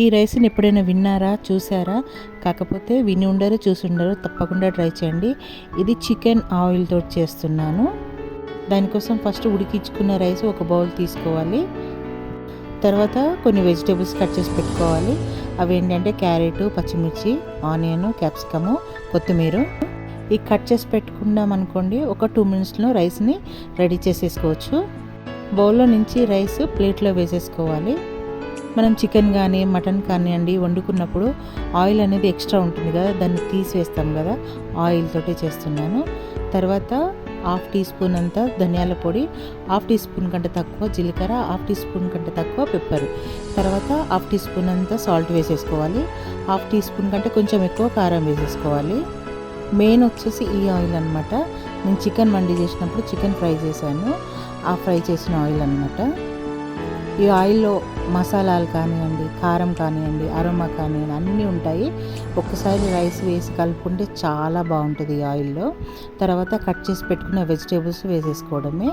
ఈ రైస్ని ఎప్పుడైనా విన్నారా, చూసారా? కాకపోతే విని ఉండరు, చూసి ఉండరు. తప్పకుండా ట్రై చేయండి. ఇది చికెన్ ఆయిల్తో చేస్తున్నాను. దానికోసం ఫస్ట్ ఉడికించుకున్న రైస్ ఒక బౌల్ తీసుకోవాలి. తర్వాత కొన్ని వెజిటేబుల్స్ కట్ చేసి పెట్టుకోవాలి. అవి ఏంటంటే క్యారెట్, పచ్చిమిర్చి, ఆనియన్, క్యాప్సికము, కొత్తిమీర. ఈ కట్ చేసి పెట్టుకున్నాం అనుకోండి, ఒక 2 మినిట్స్లో రైస్ని రెడీ చేసేసుకోవచ్చు. బౌల్లో నుంచి రైస్ ప్లేట్లో వేసేసుకోవాలి. మనం చికెన్ కానీ మటన్ కానివ్వండి వండుకున్నప్పుడు ఆయిల్ అనేది ఎక్స్ట్రా ఉంటుంది కదా, దాన్ని తీసివేస్తాం కదా. ఆయిల్ తోటే చేస్తున్నాను. తర్వాత 1/2 టీ స్పూన్ అంతా ధనియాల పొడి, 1/2 టీ స్పూన్ కంటే తక్కువ జీలకర్ర, 1/2 టీ స్పూన్ కంటే తక్కువ పెప్పర్, తర్వాత 1/2 టీ స్పూన్ అంతా సాల్ట్ వేసేసుకోవాలి. 1/2 టీ స్పూన్ కంటే కొంచెం ఎక్కువ కారం వేసేసుకోవాలి. మెయిన్ వచ్చేసి ఈ ఆయిల్ అనమాట. నేను చికెన్ మండి చేసినప్పుడు చికెన్ ఫ్రై చేశాను, ఆ ఫ్రై చేసిన ఆయిల్ అనమాట. ఈ ఆయిల్లో మసాలాలు కానివ్వండి, కారం కానివ్వండి, అరోమా కానివ్వండి అన్నీ ఉంటాయి. ఒక్కసారి రైస్ వేసి కలుపుకుంటే చాలా బాగుంటుంది ఈ ఆయిల్లో. తర్వాత కట్ చేసి పెట్టుకున్న వెజిటేబుల్స్ వేసేసుకోవడమే.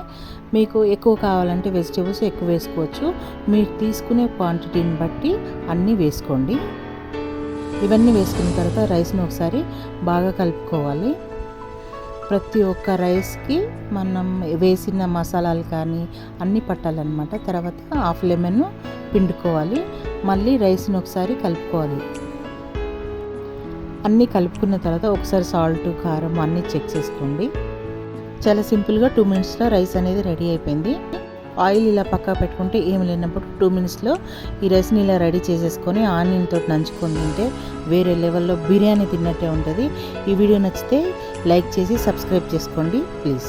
మీకు ఎక్కువ కావాలంటే వెజిటేబుల్స్ ఎక్కువ వేసుకోవచ్చు. మీరు తీసుకునే క్వాంటిటీని బట్టి అన్నీ వేసుకోండి. ఇవన్నీ వేసుకున్న తర్వాత రైస్ని ఒకసారి బాగా కలుపుకోవాలి. ప్రతి ఒక్క రైస్కి మనం వేసిన మసాలాలు కానీ అన్నీ పట్టాలన్నమాట. తర్వాత 1/2 లెమన్ పిండుకోవాలి. మళ్ళీ రైస్ని ఒకసారి కలుపుకోవాలి. అన్నీ కలుపుకున్న తర్వాత ఒకసారి సాల్ట్, కారం అన్నీ చెక్ చేసుకోండి. చాలా సింపుల్గా 2 మినిట్స్లో రైస్ అనేది రెడీ అయిపోయింది. ఆయిల్ ఇలా పక్కా పెట్టుకుంటే ఏమి లేనప్పుడు 2 మినిట్స్లో ఈ రైస్ని ఇలా రెడీ చేసేసుకొని ఆనియన్ తోటి నంచుకొని తింటే వేరే లెవెల్లో బిర్యానీ తిన్నట్టే ఉంటుంది. ఈ వీడియో నచ్చితే లైక్ చేసి సబ్స్క్రైబ్ చేసుకోండి ప్లీజ్.